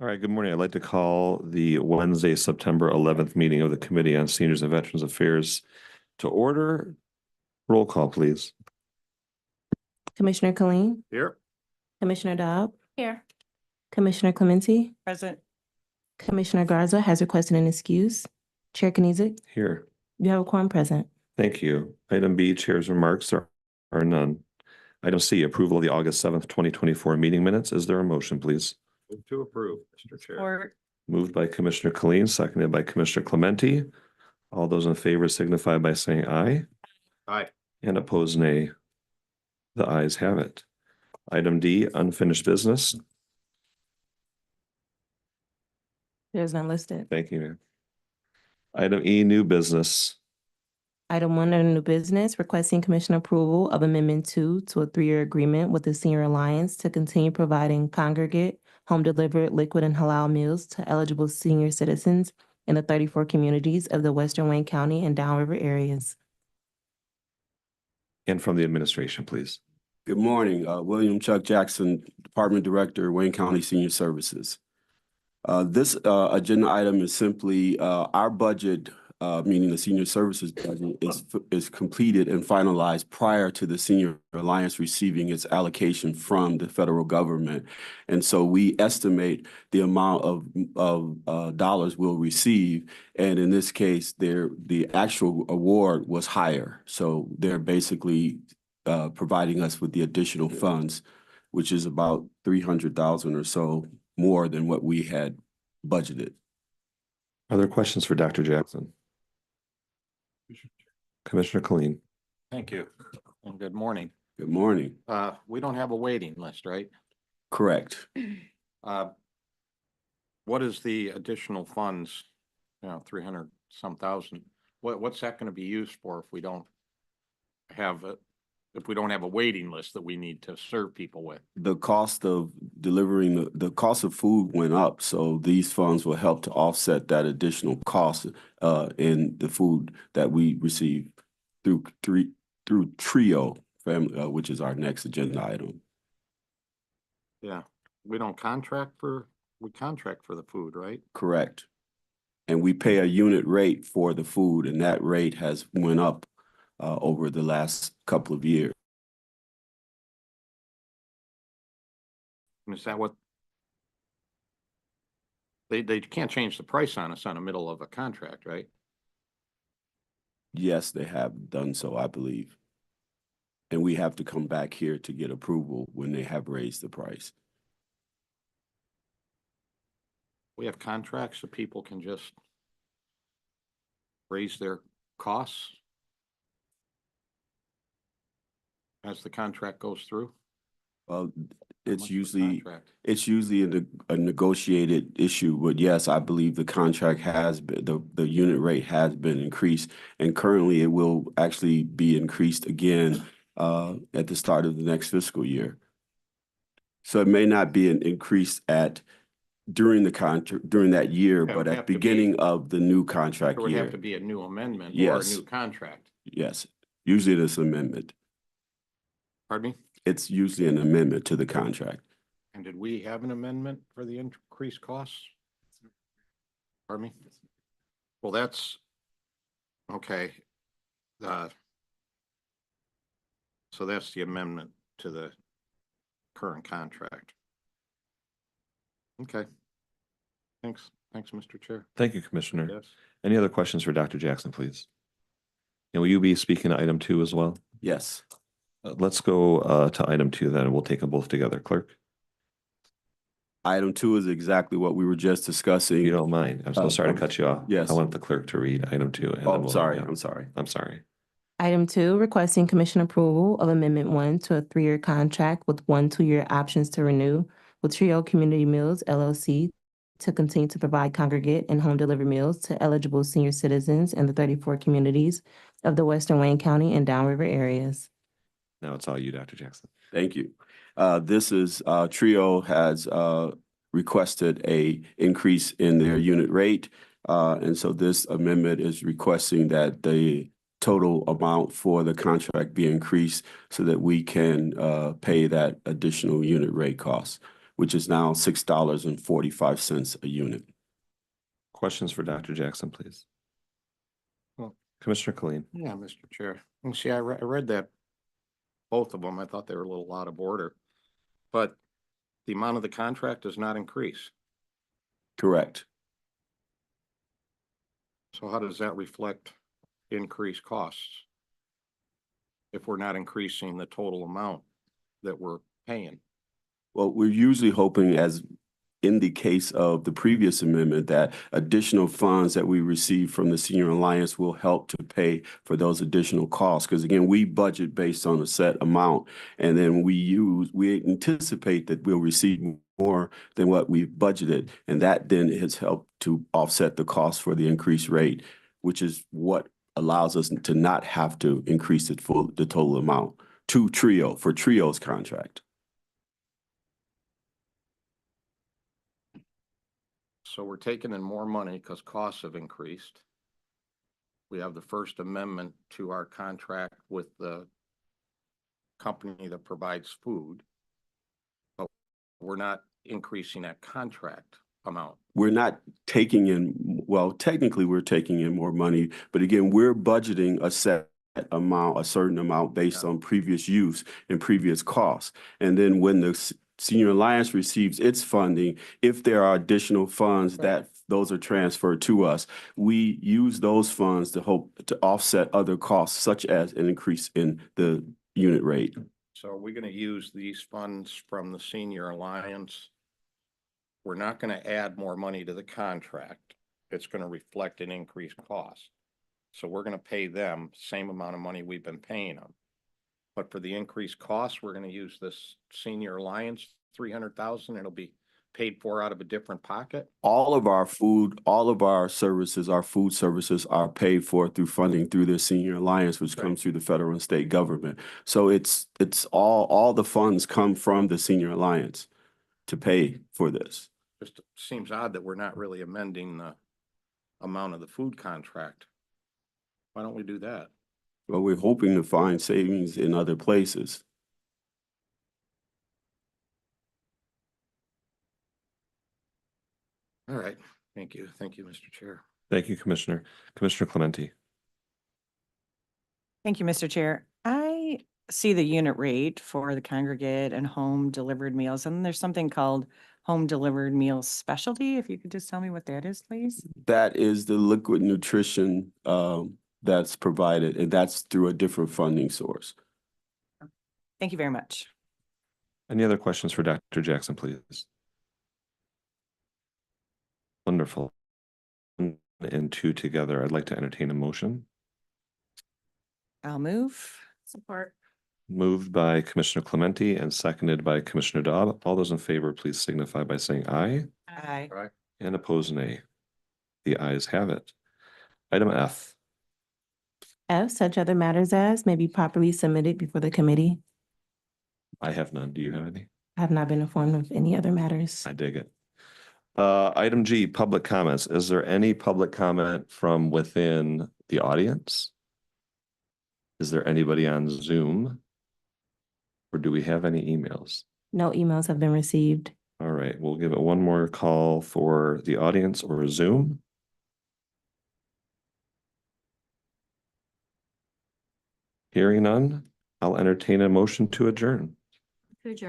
All right, good morning. I'd like to call the Wednesday, September 11th meeting of the Committee on Seniors and Veterans Affairs to order. Roll call, please. Commissioner Killeen, Here. Commissioner Dobb, Here. Commissioner Clemente, Present. Commissioner Garza has requested an excuse. Chair Kniezek, Here. you have a quorum present. Thank you. Item B, Chair's remarks are none. Item C, approval of the August 7th, 2024 meeting minutes. Is there a motion, please? Move to approve, Mr. Chair. Or Moved by Commissioner Killeen, seconded by Commissioner Clemente. All those in favor signify by saying aye. Aye. And opposed, nay. The ayes have it. Item D, unfinished business. There's none listed. Thank you, Mayor. Item E, new business. Item 1 under new business, requesting commission approval of Amendment 2 to a 3-year agreement with the Senior Alliance to continue providing congregate, home-delivered liquid and halal meals to eligible senior citizens in the 34 communities of the Western Wayne County and Downriver areas. And from the administration, please. Good morning, William Chuck Jackson, Department Director, Wayne County Senior Services. This agenda item is simply our budget, meaning the Senior Services budget, is completed and finalized prior to the Senior Alliance receiving its allocation from the federal government. And so we estimate the amount of dollars we'll receive. And in this case, the actual award was higher. So they're basically providing us with the additional funds, which is about $300,000 or so more than what we had budgeted. Are there questions for Dr. Jackson? Commissioner Killeen. Thank you, and good morning. Good morning. We don't have a waiting list, right? Correct. What is the additional funds, 300 some thousand? What's that going to be used for if we don't have a waiting list that we need to serve people with? The cost of delivering, the cost of food went up, so these funds will help to offset that additional cost in the food that we receive through Trio Family, which is our next agenda item. Yeah, we contract for the food, right? Correct. And we pay a unit rate for the food, and that rate has went up over the last couple of years. Is that what they can't change the price on us on the middle of a contract, right? Yes, they have done so, I believe. And we have to come back here to get approval when they have raised the price. We have contracts so people can just raise their costs as the contract goes through. Well, How it's much of a usually contract? a negotiated issue, but yes, I believe the contract has been, the unit rate has been increased, and currently it will actually be increased again at the start of the next fiscal year. So it may not be an increase during the contract during that year, Yeah, it but would at have the to be- beginning of the new contract There would year. have to be a new amendment or Yes. a new contract. Yes, usually it is an amendment. Pardon me? It's usually an amendment to the contract. And did we have an amendment for the increased costs? Pardon me? Well, that's, okay. So that's the amendment to the current contract. Okay. Thanks, Mr. Chair. Thank you, Commissioner. Yes. Any other questions for Dr. Jackson, please? And will you be speaking to item 2 as well? Yes. Let's go to item 2 then, and we'll take them both together. Clerk, Item 2 is exactly what we were just discussing. if you don't mind. I'm so sorry to cut you off. Yes. I want the clerk to read item 2. And then Oh, we'll- sorry. yeah. I'm sorry. I'm sorry. Item 2, requesting commission approval of Amendment 1 to a 3-year contract with 1 2-year options to renew with Trio Community Meals LLC to continue to provide congregate and home delivered meals to eligible senior citizens in the 34 communities of the Western Wayne County and Downriver areas. Now it's all you, Dr. Jackson. Thank you. This is Trio has requested a increase in their unit rate. And so this amendment is requesting that the total amount for the contract be increased so that we can pay that additional unit rate cost. which is now $6.45 a unit. Questions for Dr. Jackson, please? Well- Commissioner Colleen. Yeah, Mr. Chair. And see, I read that, both of them, I thought they were a little out of order. But the amount of the contract does not increase. Correct. So how does that reflect increased costs? If we're not increasing the total amount that we're paying? Well, we're usually hoping, as in the case of the previous amendment, that additional funds that we receive from the Senior Alliance will help to pay for those additional costs. Because again, we budget based on a set amount, and then we anticipate that we'll receive more than what we've budgeted. And that then has helped to offset the cost for the increased rate, which is what allows us to not have to increase the total amount to Trio for Trio's contract. So we're taking in more money because costs have increased. We have the First Amendment to our contract with the company that provides food. But we're not increasing that contract amount. We're not taking in, well, technically we're taking in more money, but again, we're budgeting a certain amount based on previous use and previous costs. And then when the Senior Alliance receives its funding, if there are additional funds that those are transferred to us, we use those funds to hope to offset other costs, such as an increase in the unit rate. So are we going to use these funds from the Senior Alliance? We're not going to add more money to the contract. It's going to reflect an increased cost. So we're going to pay them same amount of money we've been paying them. But for the increased costs, we're going to use this Senior Alliance, 300,000. It'll be paid for out of a different pocket. All of our food, all of our services, our food services are paid for through funding through the Senior Alliance, which comes through the federal and state government. So it's all the funds come from the Senior Alliance to pay for this. Just seems odd that we're not really amending the amount of the food contract. Why don't we do that? Well, we're hoping to find savings in other places. All right. Thank you. Thank you, Mr. Chair. Thank you, Commissioner. Commissioner Clementi. Thank you, Mr. Chair. I see the unit rate for the congregate and home delivered meals, and there's something called home delivered meals specialty. If you could just tell me what that is, please. That is the liquid nutrition that's provided, and that's through a different funding source. Thank you very much. Any other questions for Dr. Jackson, please? Wonderful. And two together, I'd like to entertain a motion. I'll move. Support. Moved by Commissioner Clementi and seconded by Commissioner Dodd. All those in favor, please signify by saying aye. Aye. All right. And opposed, nay. The ayes have it. Item F. F, such other matters as may be properly submitted before the committee. I have none. Do you have any? I have not been informed of any other matters. I dig it. Item G, public comments. Is there any public comment from within the audience? Is there anybody on Zoom? Or do we have any emails? No emails have been received. All right, we'll give it one more call for the audience or Zoom. Hearing none, I'll entertain a motion to adjourn. To adjourn.